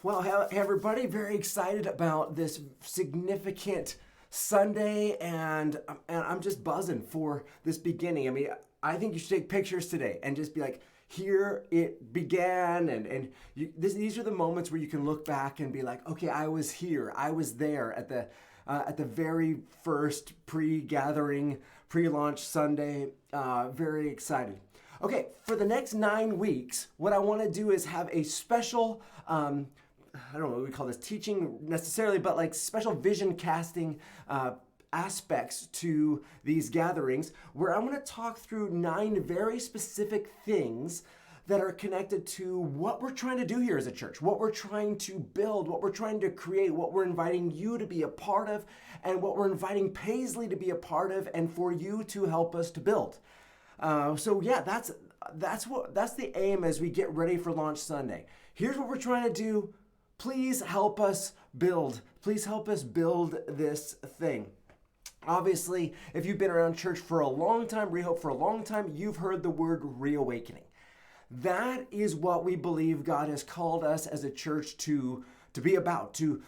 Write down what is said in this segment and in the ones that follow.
Well, hey everybody, very excited about this significant Sunday, and I'm just buzzing for this beginning. I mean, I think you should take pictures today and just be like, here it began, these are the moments where you can look back and be like, okay, I was here, I was there at the very first pre-gathering, pre-launch Sunday. Very excited. Okay, for the next 9 weeks, what I want to do is have a special, I don't know what we call this, teaching necessarily, but like special vision casting aspects to these gatherings, where I'm going to talk through 9 very specific things that are connected to what we're trying to do here as a church, what we're trying to build, what we're trying to create, what we're inviting you to be a part of, and what we're inviting Paisley to be a part of, and for you to help us to build. So yeah, that's the aim as we get ready for Launch Sunday. Here's what we're trying to do. Please help us build. Please help us build this thing. Obviously, if you've been around church for a long time, Rehope for a long time, you've heard the word reawakening. That is what we believe God has called us as a church to be about, to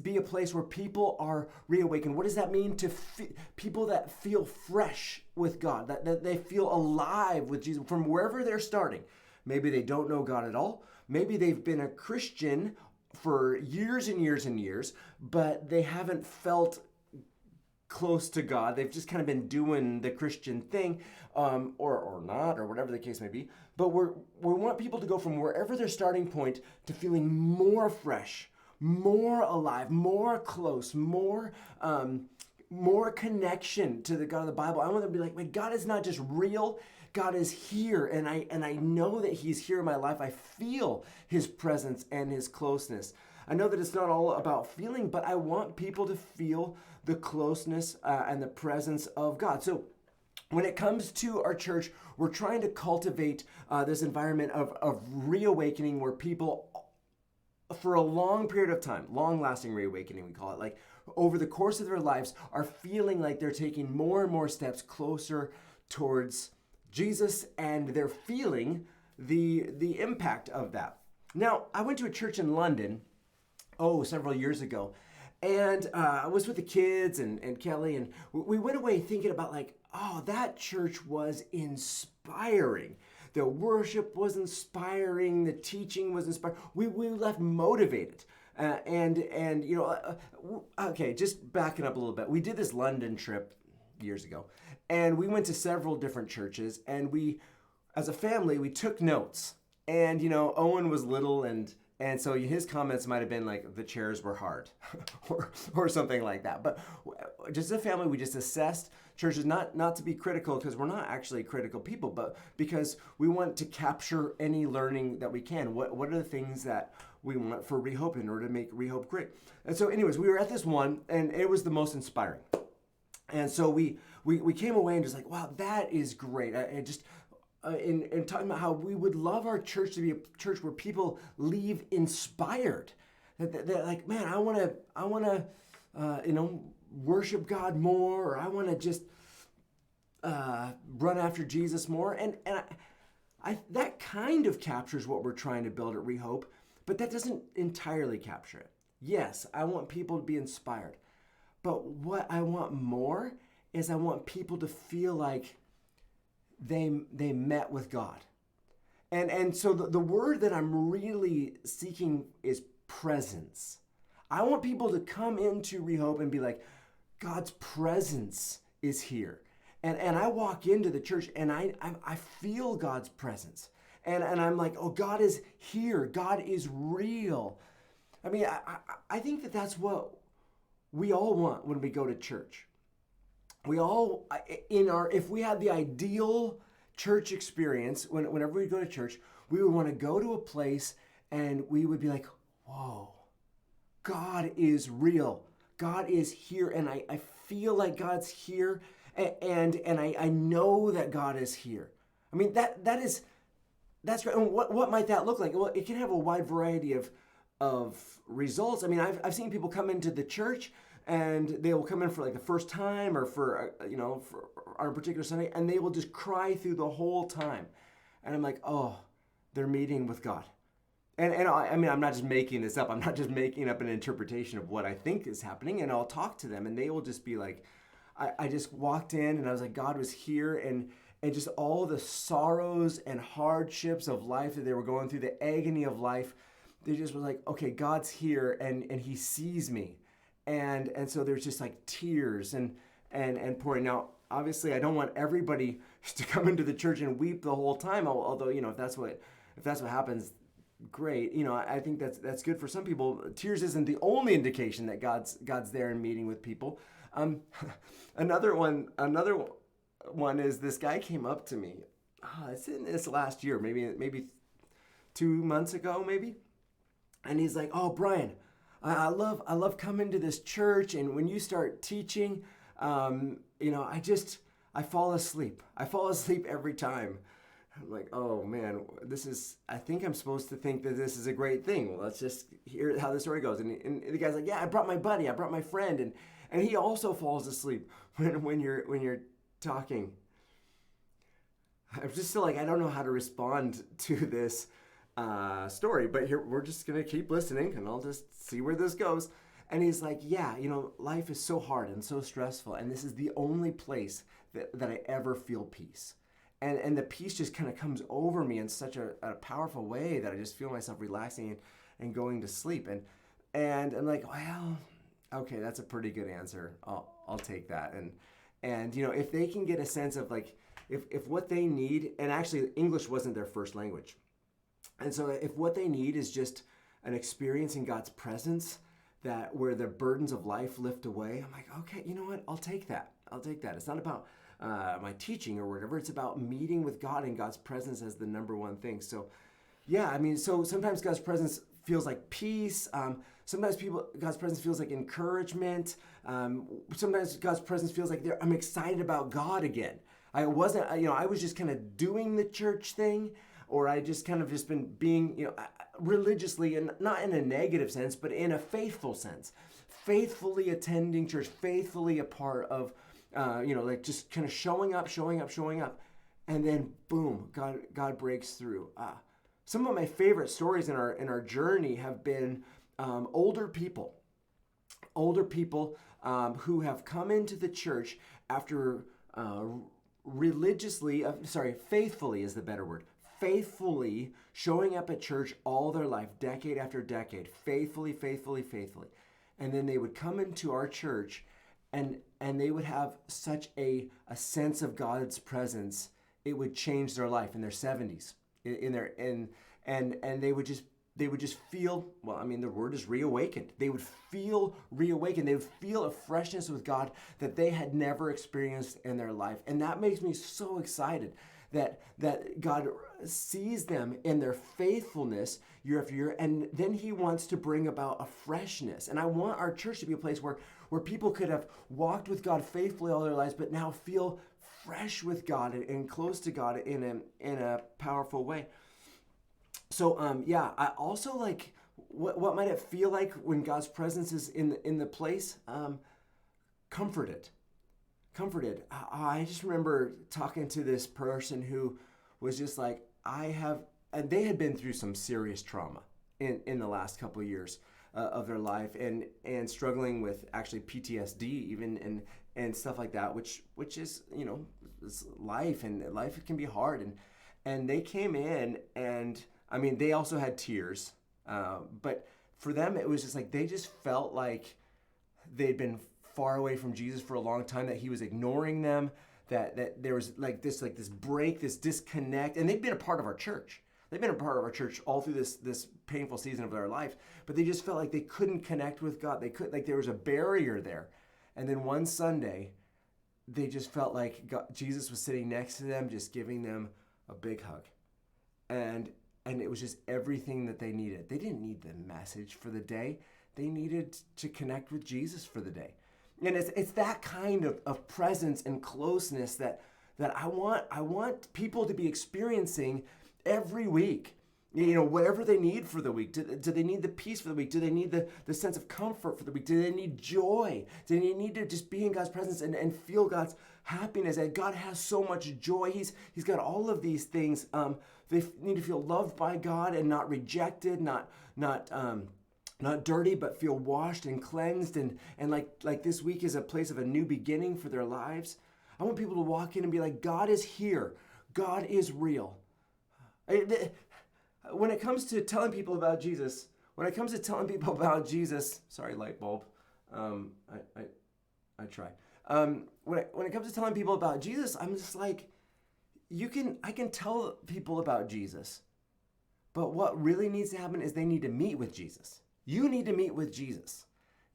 be a place where people are reawakened. What does that mean? People that feel fresh with God, that they feel alive with Jesus from wherever they're starting. Maybe they don't know God at all. Maybe they've been a Christian for years and years and years, but they haven't felt close to God. They've just kind of been doing the Christian thing, or not, or whatever the case may be. But we want people to go from wherever their starting point to feeling more fresh, more alive, more close, more connection to the God of the Bible. I want them to be like, wait, God is not just real. God is here, and I know that He's here in my life. I feel His presence and His closeness. I know that it's not all about feeling, but I want people to feel the closeness and the presence of God. So when it comes to our church, we're trying to cultivate this environment of reawakening, where people, for a long period of time, long-lasting reawakening, we call it, like over the course of their lives, are feeling like they're taking more and more steps closer towards Jesus, and they're feeling the impact of that. Now, I went to a church in London, several years ago, and I was with the kids and Kelly, and we went away thinking about like, that church was inspiring. The worship was inspiring. The teaching was inspiring. We left motivated. Okay, just backing up a little bit. We did this London trip years ago, and we went to several different churches, and we, as a family, we took notes. And, Owen was little, and so his comments might have been like, the chairs were hard or something like that. But just as a family, we just assessed churches, not to be critical, because we're not actually critical people, but because we want to capture any learning that we can. What are the things that we want for Rehope in order to make Rehope great? And so anyways, we were at this one, and it was the most inspiring. And so we came away and just like, wow, that is great. In talking about how we would love our church to be a church where people leave inspired. They're like, man, I want to worship God more, or I want to just run after Jesus more. And I that kind of captures what we're trying to build at Rehope, but that doesn't entirely capture it. Yes, I want people to be inspired. But what I want more is I want people to feel like they met with God. And so the word that I'm really seeking is presence. I want people to come into Rehope and be like, God's presence is here. And I walk into the church and I feel God's presence. And I'm like, oh, God is here. God is real. I mean, I think that that's what we all want when we go to church. We all, if we had the ideal church experience, whenever we go to church, we would want to go to a place and we would be like, whoa, God is real. God is here, and I feel like God's here, and I know that God is here. I mean, that's right. And what might that look like? Well, it can have a wide variety of results. I mean, I've seen people come into the church, and they will come in for like the first time, or for on a particular Sunday, and they will just cry through the whole time. And I'm like, oh, they're meeting with God. I mean, I'm not just making this up. I'm not just making up an interpretation of what I think is happening. And I'll talk to them, and they will just be like, I just walked in, and I was like, God was here, and just all the sorrows and hardships of life that they were going through, the agony of life. They just were like, okay, God's here, and He sees me, and so there's just like tears and pouring. Now, obviously, I don't want everybody to come into the church and weep the whole time. Although, if that's what happens, great. I think that's good for some people. Tears isn't the only indication that God's there and meeting with people. Another one is this guy came up to me. It's in this last year, maybe 2 months ago, maybe. And he's like, "Oh, Brian, I love coming to this church, and when you start teaching, I fall asleep. I fall asleep every time." I'm like, "Oh man, I think I'm supposed to think that this is a great thing. Well, let's just hear how the story goes." And the guy's like, "Yeah, I brought my buddy, I brought my friend, and he also falls asleep when you're talking." I'm just still like, I don't know how to respond to this story, but here we're just gonna keep listening, and I'll just see where this goes. And he's like, "Yeah, life is so hard and so stressful, and this is the only place that I ever feel peace. And the peace just kind of comes over me in such a powerful way that I just feel myself relaxing and going to sleep." And I'm like, "Well, okay, that's a pretty good answer. I'll take that." And if they can get a sense of like, if what they need, and actually English wasn't their first language, and so if what they need is just an experience in God's presence, that where the burdens of life lift away, I'm like, okay, you know what? I'll take that. It's not about my teaching or whatever. It's about meeting with God and God's presence as the number one thing. So, yeah, I mean, so sometimes God's presence feels like peace. Sometimes God's presence feels like encouragement. Sometimes God's presence feels like I'm excited about God again. I wasn't, I was just kind of doing the church thing, or I just kind of just been being, religiously, and not in a negative sense, but in a faithful sense, faithfully attending church, faithfully a part of, like just kind of showing up, and then boom, God breaks through. Some of my favorite stories in our journey have been older people who have come into the church after faithfully is the better word. Faithfully showing up at church all their life, decade after decade, faithfully. And then they would come into our church and they would have such a sense of God's presence, it would change their life in their 70s. And they would just feel, well, I mean, the word is reawakened. They would feel reawakened. They would feel a freshness with God that they had never experienced in their life. And that makes me so excited that God sees them in their faithfulness year after year, and then He wants to bring about a freshness. And I want our church to be a place where people could have walked with God faithfully all their lives, but now feel fresh with God and close to God in a powerful way. So I also like, what might it feel like when God's presence is in the place? Comforted. I just remember talking to this person who was just like, and they had been through some serious trauma in the last couple of years of their life, and struggling with actually PTSD even and stuff like that, which is, it's life, and life can be hard, and they came in, and I mean, they also had tears, but for them it was just like they just felt like they'd been far away from Jesus for a long time, that He was ignoring them, that there was this break, this disconnect, and they've been a part of our church. They've been a part of our church all through this painful season of their life, but they just felt like they couldn't connect with God. There was a barrier there. And then one Sunday, they just felt like Jesus was sitting next to them, just giving them a big hug. And it was just everything that they needed. They didn't need the message for the day. They needed to connect with Jesus for the day. And it's that kind of presence and closeness that I want people to be experiencing every week. Whatever they need for the week. Do they need the peace for the week? Do they need the sense of comfort for the week? Do they need joy? Do they need to just be in God's presence and feel God's happiness? And God has so much joy. He's got all of these things need to feel loved by God and not rejected, not dirty, but feel washed and cleansed, and like this week is a place of a new beginning for their lives. I want people to walk in and be like, God is here. God is real. When it comes to telling people about Jesus, sorry, light bulb. I try. When it comes to telling people about Jesus, I'm just like, I can tell people about Jesus, but what really needs to happen is they need to meet with Jesus. You need to meet with Jesus,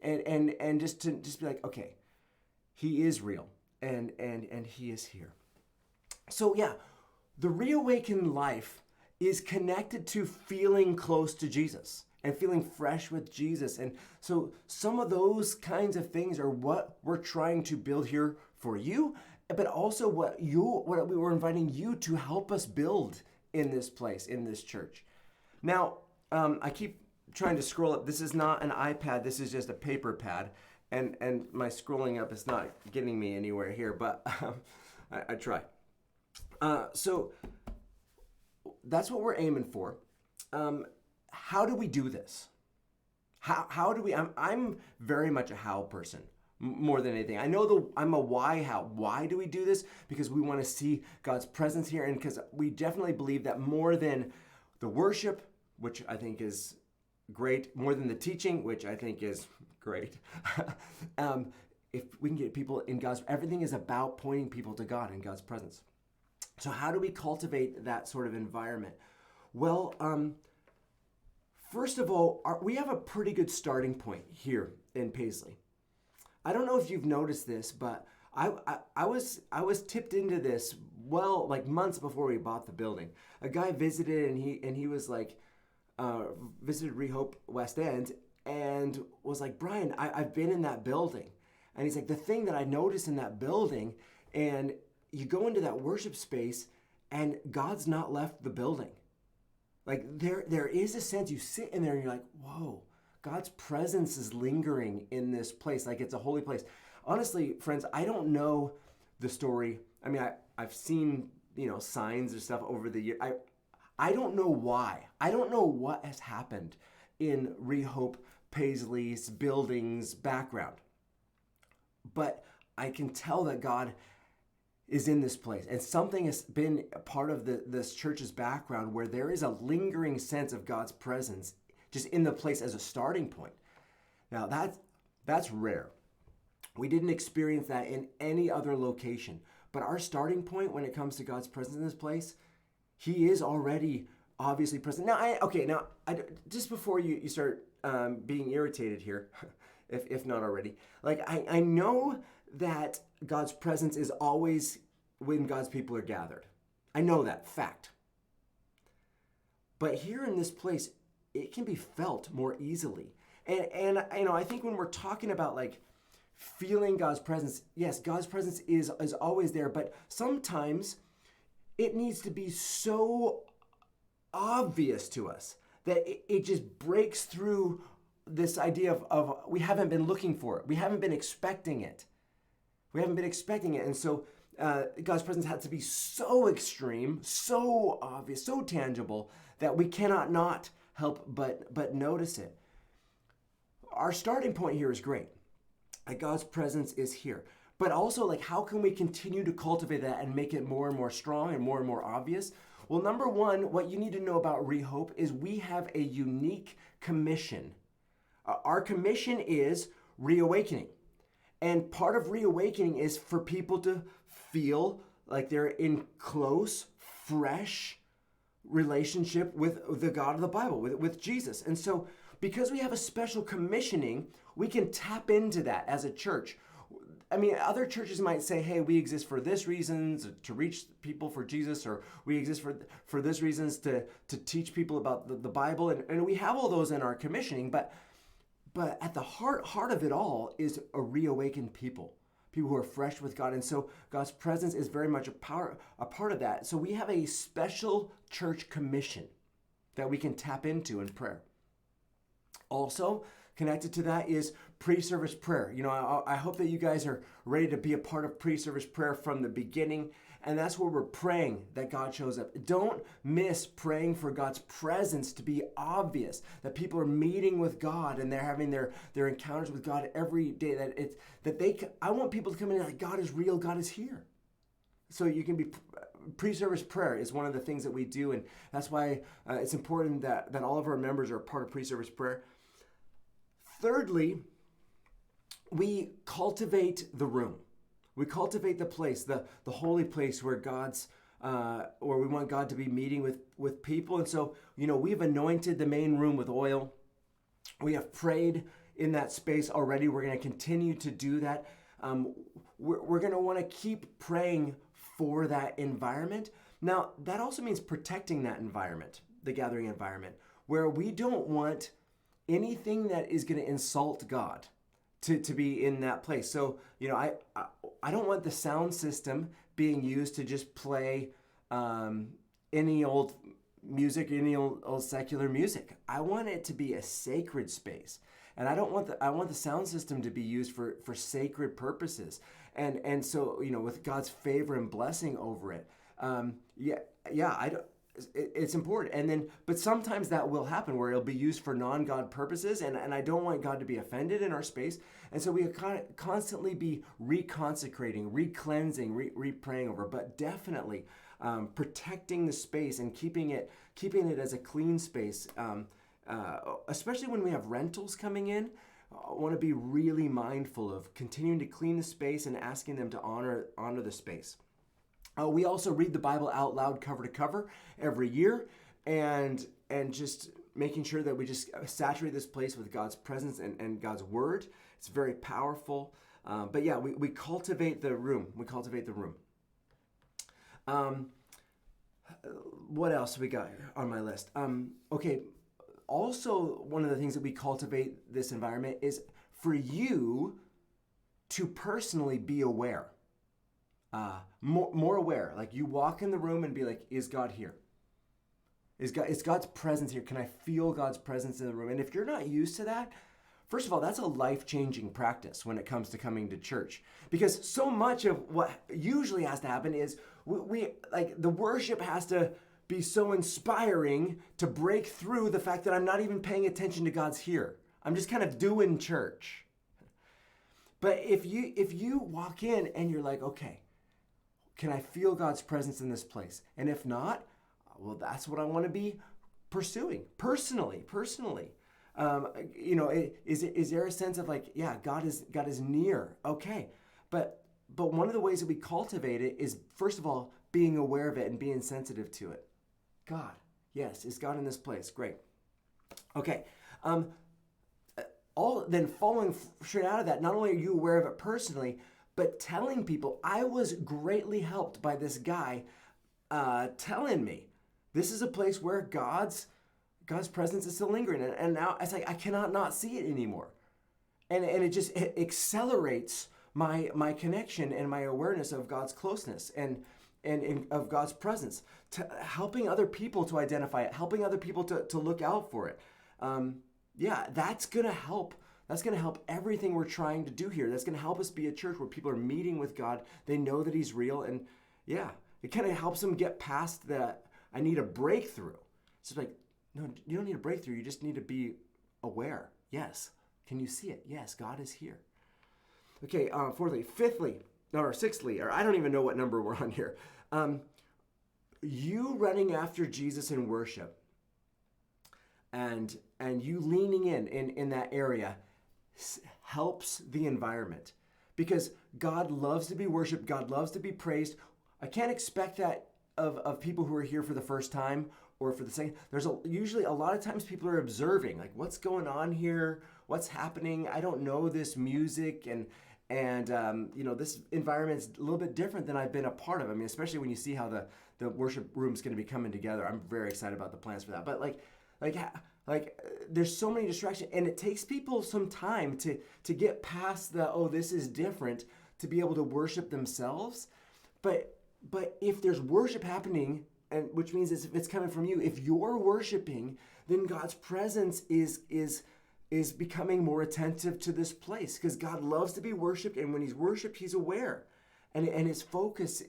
and just be like, okay, he is real, and he is here. So yeah, the reawakened life is connected to feeling close to Jesus and feeling fresh with Jesus. And so some of those kinds of things are what we're trying to build here for you, but also what we were inviting you to help us build in this place, in this church. Now, I keep trying to scroll up. This is not an iPad. This is just a paper pad. And my scrolling up is not getting me anywhere here, but I try. So that's what we're aiming for. How do we do this? How do we? I'm very much a how person more than anything. I know I'm a why. How? Why do we do this? Because we want to see God's presence here, and because we definitely believe that more than the worship, which I think is great, more than the teaching, which I think is great. If we can get people in God's, everything is about pointing people to God and God's presence. So how do we cultivate that sort of environment? Well, first of all, we have a pretty good starting point here in Paisley. I don't know if you've noticed this, but I was tipped into this like months before we bought the building. A guy visited and he was like, visited Rehope West End and was like, Brian, I've been in that building. And he's like, the thing that I noticed in that building, and you go into that worship space and God's not left the building. Like there is a sense, you sit in there and you're like, whoa, God's presence is lingering in this place. Like it's a holy place. Honestly, friends, I don't know the story. I mean, I've seen, signs or stuff over the year. I don't know why. I don't know what has happened in Rehope Paisley's building's background. But I can tell that God is in this place. And something has been a part of this church's background where there is a lingering sense of God's presence just in the place as a starting point. Now that's rare. We didn't experience that in any other location. But our starting point when it comes to God's presence in this place, he is already obviously present. Now, just before you start being irritated here, if not already, like I know that God's presence is always when God's people are gathered. I know that fact. But here in this place, it can be felt more easily. And I think when we're talking about like feeling God's presence, yes, God's presence is always there, but sometimes it needs to be so obvious to us that it just breaks through this idea of we haven't been looking for it. We haven't been expecting it. And so God's presence had to be so extreme, so obvious, so tangible that we cannot not help but notice it. Our starting point here is great. Like God's presence is here. But also, like, how can we continue to cultivate that and make it more and more strong and more obvious? Well, number one, what you need to know about Rehope is we have a unique commission. Our commission is reawakening. And part of reawakening is for people to feel like they're in close, fresh relationship with the God of the Bible, with Jesus. And so because we have a special commissioning, we can tap into that as a church. I mean, other churches might say, hey, we exist for this reasons, to reach people for Jesus, or we exist for this reasons to teach people about the Bible. And we have all those in our commissioning, but at the heart of it all is a reawakened people who are fresh with God. And so God's presence is very much a part of that. So we have a special church commission that we can tap into in prayer. Also, connected to that is pre-service prayer. I hope that you guys are ready to be a part of pre-service prayer from the beginning. And that's where we're praying that God shows up. Don't miss praying for God's presence to be obvious, that people are meeting with God and they're having their encounters with God every day. I want people to come in and like, God is real, God is here. So you can be, pre-service prayer is one of the things that we do, and that's why it's important that all of our members are part of pre-service prayer. Thirdly, we cultivate the room. We cultivate the place, the holy place where where we want God to be meeting with people. And so, we've anointed the main room with oil. We have prayed in that space already. We're going to continue to do that. We're going to want to keep praying for that environment. Now, that also means protecting that environment, the gathering environment, where we don't want anything that is going to insult God to be in that place. So, I don't want the sound system being used to just play any old music, any old secular music. I want it to be a sacred space. And I want the sound system to be used for sacred purposes. And so, with God's favor and blessing over it. It's important. But sometimes that will happen where it'll be used for non-God purposes, and I don't want God to be offended in our space. And so we constantly be reconsecrating, re-cleansing, re-praying over, but definitely protecting the space and keeping it as a clean space, especially when we have rentals coming in. I want to be really mindful of continuing to clean the space and asking them to honor the space. We also read the Bible out loud, cover to cover, every year, and just making sure that we just saturate this place with God's presence and God's word. It's very powerful. But yeah, we cultivate the room. We cultivate the room. What else we got on my list? Okay. Also, one of the things that we cultivate this environment is for you to personally be aware. More aware. Like you walk in the room and be like, is God here? Is God's presence here? Can I feel God's presence in the room? And if you're not used to that, first of all, that's a life-changing practice when it comes to coming to church. Because so much of what usually has to happen is we like the worship has to be so inspiring to break through the fact that I'm not even paying attention to God's here. I'm just kind of doing church. But if you walk in and you're like, okay, can I feel God's presence in this place? And if not, well, that's what I want to be pursuing personally. Is there a sense of like, yeah, God is near. Okay. But one of the ways that we cultivate it is, first of all, being aware of it and being sensitive to it. God, yes, is God in this place? Great. Okay. Then following straight out of that, not only are you aware of it personally, but telling people. I was greatly helped by this guy telling me this is a place where God's presence is still lingering, and now it's like I cannot not see it anymore, and it accelerates my connection and my awareness of God's closeness and of God's presence, to helping other people to identify it, helping other people to look out for it. That's gonna help. That's going to help everything we're trying to do here. That's going to help us be a church where people are meeting with God. They know that he's real. And it kind of helps them get past that I need a breakthrough. It's like, no, you don't need a breakthrough. You just need to be aware. Yes. Can you see it? Yes, God is here. Okay, sixthly, or I don't even know what number we're on here. You running after Jesus in worship and you leaning in that area helps the environment, because God loves to be worshiped. God loves to be praised. I can't expect that of people who are here for the first time or for the second. Usually a lot of times people are observing, like, what's going on here? What's happening? I don't know this music, and this environment's a little bit different than I've been a part of. I mean, especially when you see how the worship room's going to be coming together. I'm very excited about the plans for that. But like there's so many distractions, and it takes people some time to get past this is different, to be able to worship themselves. But if there's worship happening, and which means if it's coming from you, if you're worshiping, then God's presence is becoming more attentive to this place, because God loves to be worshiped, and when he's worshiped, he's aware, and his focus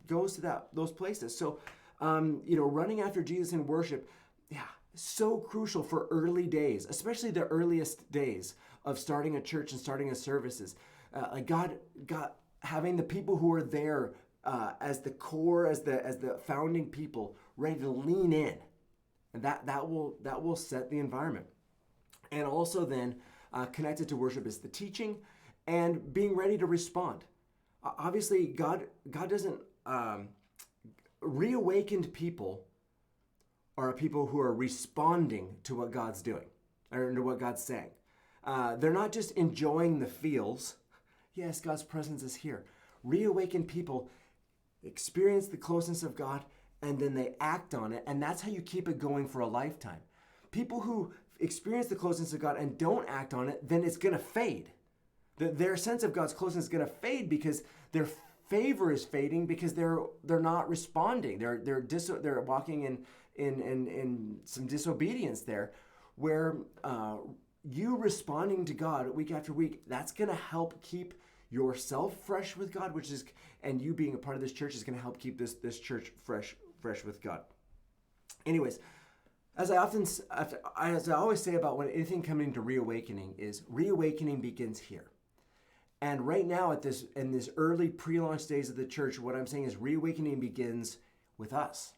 goes to those places. So, running after Jesus in worship, yeah, so crucial for early days, especially the earliest days of starting a church and starting a services. Like God having the people who are there as the core, as the founding people, ready to lean in, and that will set the environment. And also then connected to worship is the teaching and being ready to respond. Obviously, God doesn't reawakened people are people who are responding to what God's doing or to what God's saying. They're not just enjoying the feels. Yes, God's presence is here. Reawakened people experience the closeness of God and then they act on it, and that's how you keep it going for a lifetime. People who experience the closeness of God and don't act on it, then it's going to fade. Their sense of God's closeness is going to fade because their favor is fading because they're not responding. They're walking in some disobedience there, where you responding to God week after week, that's going to help keep yourself fresh with God, and you being a part of this church is going to help keep this church fresh with God. Anyways, as I always say about when anything coming to reawakening is reawakening begins here. And right now in this early pre-launch days of the church, what I'm saying is reawakening begins with us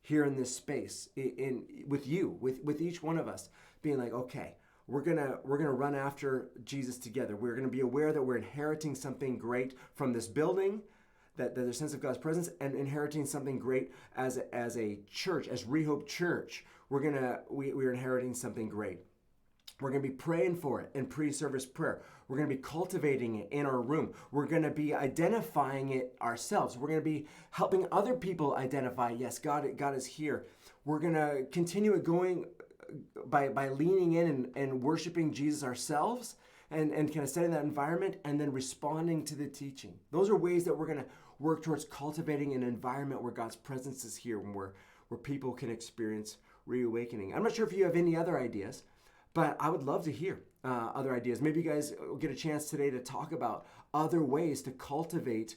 here in this space, with you, with each one of us being like, okay, we're gonna run after Jesus together. We're gonna be aware that we're inheriting something great from this building, that there's a sense of God's presence, and inheriting something great as a church, as Rehope Church. We're inheriting something great. We're going to be praying for it in pre-service prayer. We're going to be cultivating it in our room. We're going to be identifying it ourselves. We're going to be helping other people identify, yes, God is here. We're going to continue it going by leaning in and worshiping Jesus ourselves and kind of setting that environment and then responding to the teaching. Those are ways that we're going to work towards cultivating an environment where God's presence is here and where people can experience reawakening. I'm not sure if you have any other ideas, but I would love to hear other ideas. Maybe you guys will get a chance today to talk about other ways to cultivate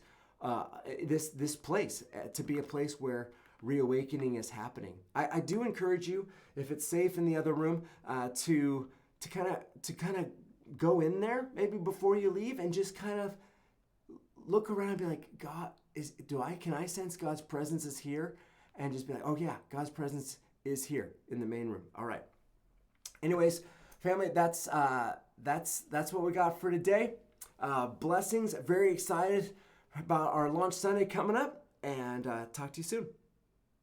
this place, to be a place where reawakening is happening. I do encourage you, if it's safe in the other room, to kind of go in there maybe before you leave and just kind of look around and be like, God, can I sense God's presence is here? And just be like, oh yeah, God's presence is here in the main room. All right. Anyways, family, that's what we got for today. Blessings. Very excited about our launch Sunday coming up, and talk to you soon.